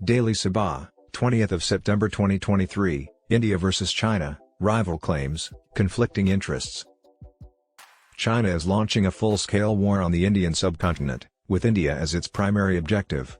Daily Sabah, 20th of September 2023, India vs China, rival claims, conflicting interests. China is launching a full-scale war on the Indian subcontinent, with India as its primary objective.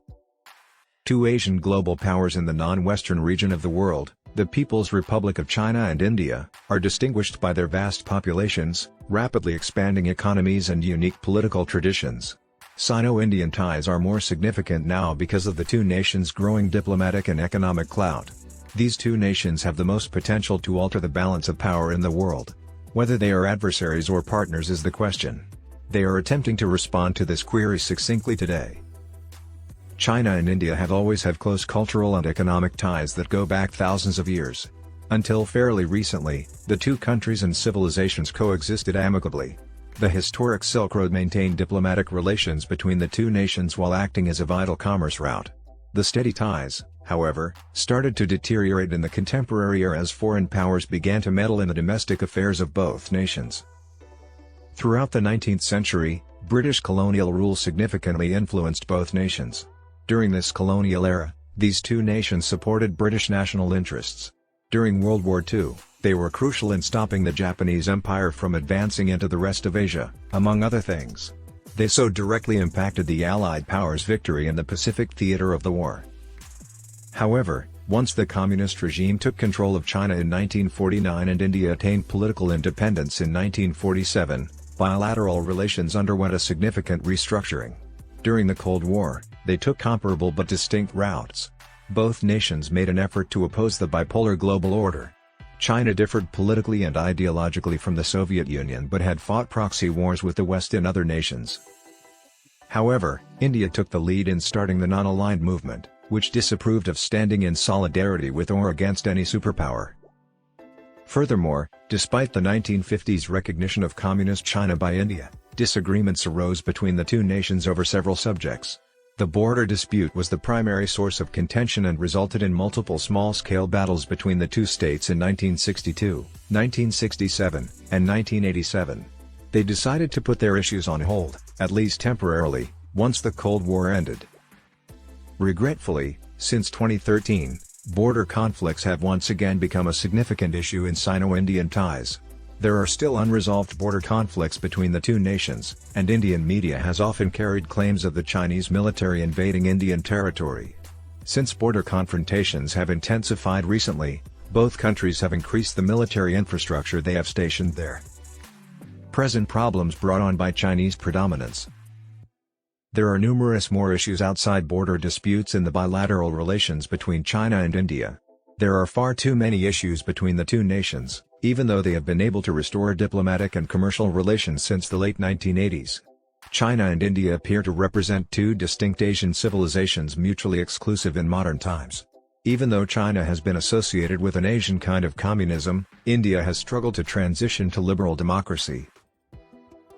Two Asian global powers in the non-Western region of the world, the People's Republic of China and India, are distinguished by their vast populations, rapidly expanding economies and unique political traditions. Sino-Indian ties are more significant now because of the two nations' growing diplomatic and economic clout. These two nations have the most potential to alter the balance of power in the world. Whether they are adversaries or partners is the question. They are attempting to respond to this query succinctly today. China and India have always had close cultural and economic ties that go back thousands of years. Until fairly recently, the two countries and civilizations coexisted amicably. The historic Silk Road maintained diplomatic relations between the two nations while acting as a vital commerce route. The steady ties, however, started to deteriorate in the contemporary era as foreign powers began to meddle in the domestic affairs of both nations. Throughout the 19th century, British colonial rule significantly influenced both nations. During this colonial era, these two nations supported British national interests. During World War II, they were crucial in stopping the Japanese Empire from advancing into the rest of Asia, among other things. They so directly impacted the Allied powers' victory in the Pacific theater of the war. However, once the communist regime took control of China in 1949 and India attained political independence in 1947, bilateral relations underwent a significant restructuring. During the Cold War, they took comparable but distinct routes. Both nations made an effort to oppose the bipolar global order. China differed politically and ideologically from the Soviet Union but had fought proxy wars with the West and other nations. However, India took the lead in starting the non-aligned movement, which disapproved of standing in solidarity with or against any superpower. Furthermore, despite the 1950s recognition of Communist China by India, disagreements arose between the two nations over several subjects. The border dispute was the primary source of contention and resulted in multiple small-scale battles between the two states in 1962, 1967, and 1987. They decided to put their issues on hold, at least temporarily, once the Cold War ended. Regretfully, since 2013, border conflicts have once again become a significant issue in Sino-Indian ties. There are still unresolved border conflicts between the two nations, and Indian media has often carried claims of the Chinese military invading Indian territory. Since border confrontations have intensified recently, both countries have increased the military infrastructure they have stationed there. Present problems brought on by Chinese predominance. There are numerous more issues outside border disputes in the bilateral relations between China and India. There are far too many issues between the two nations, even though they have been able to restore diplomatic and commercial relations since the late 1980s. China and India appear to represent two distinct Asian civilizations mutually exclusive in modern times. Even though China has been associated with an Asian kind of communism, India has struggled to transition to liberal democracy.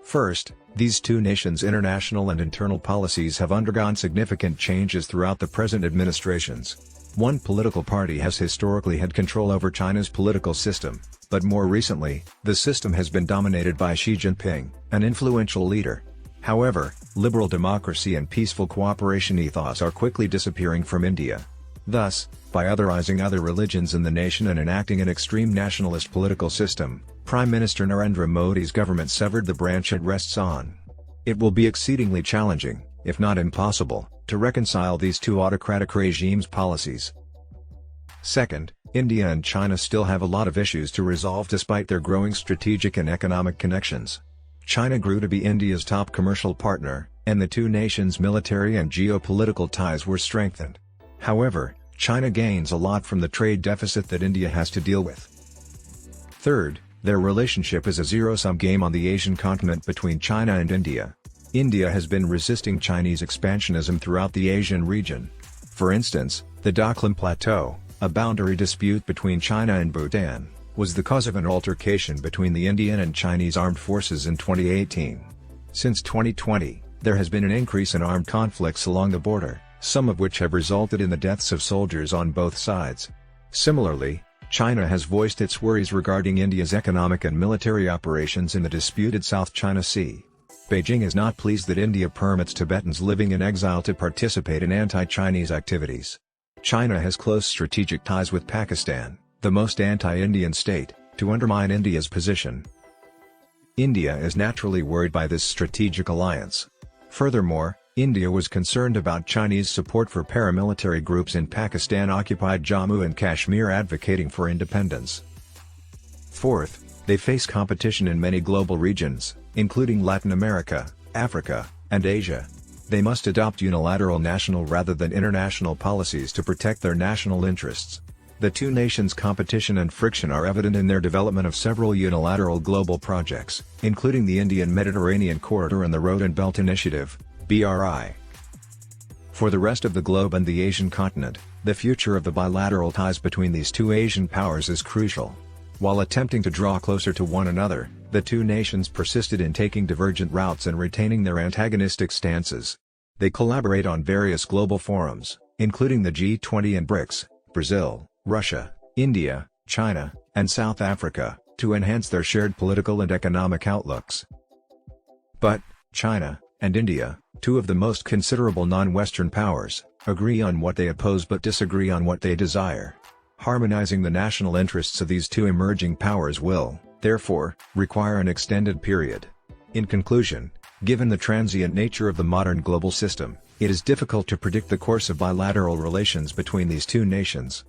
First, these two nations' international and internal policies have undergone significant changes throughout the present administrations. One political party has historically had control over China's political system, but more recently, the system has been dominated by Xi Jinping, an influential leader. However, liberal democracy and peaceful cooperation ethos are quickly disappearing from India. Thus, by otherizing other religions in the nation and enacting an extreme nationalist political system, Prime Minister Narendra Modi's government severed the branch it rests on. It will be exceedingly challenging, if not impossible, to reconcile these two autocratic regimes' policies. Second, India and China still have a lot of issues to resolve despite their growing strategic and economic connections. China grew to be India's top commercial partner, and the two nations' military and geopolitical ties were strengthened. However, China gains a lot from the trade deficit that India has to deal with. Third, their relationship is a zero-sum game on the Asian continent between China and India. India has been resisting Chinese expansionism throughout the Asian region. For instance, the Doklam Plateau, a boundary dispute between China and Bhutan, was the cause of an altercation between the Indian and Chinese armed forces in 2018. Since 2020, there has been an increase in armed conflicts along the border, some of which have resulted in the deaths of soldiers on both sides. Similarly, China has voiced its worries regarding India's economic and military operations in the disputed South China Sea. Beijing is not pleased that India permits Tibetans living in exile to participate in anti-Chinese activities. China has close strategic ties with Pakistan, the most anti-Indian state, to undermine India's position. India is naturally worried by this strategic alliance. Furthermore, India was concerned about Chinese support for paramilitary groups in Pakistan-occupied Jammu and Kashmir advocating for independence. Fourth, they face competition in many global regions, including Latin America, Africa, and Asia. They must adopt unilateral national rather than international policies to protect their national interests. The two nations' competition and friction are evident in their development of several unilateral global projects, including the Indian-Mediterranean Corridor and the Road and Belt Initiative, BRI. For the rest of the globe and the Asian continent, the future of the bilateral ties between these two Asian powers is crucial. While attempting to draw closer to one another, the two nations persisted in taking divergent routes and retaining their antagonistic stances. They collaborate on various global forums, including the G20 and BRICS, Brazil, Russia, India, China, and South Africa, to enhance their shared political and economic outlooks. But, China and India, two of the most considerable non-Western powers, agree on what they oppose but disagree on what they desire. Harmonizing the national interests of these two emerging powers will, therefore, require an extended period. In conclusion, given the transient nature of the modern global system, it is difficult to predict the course of bilateral relations between these two nations.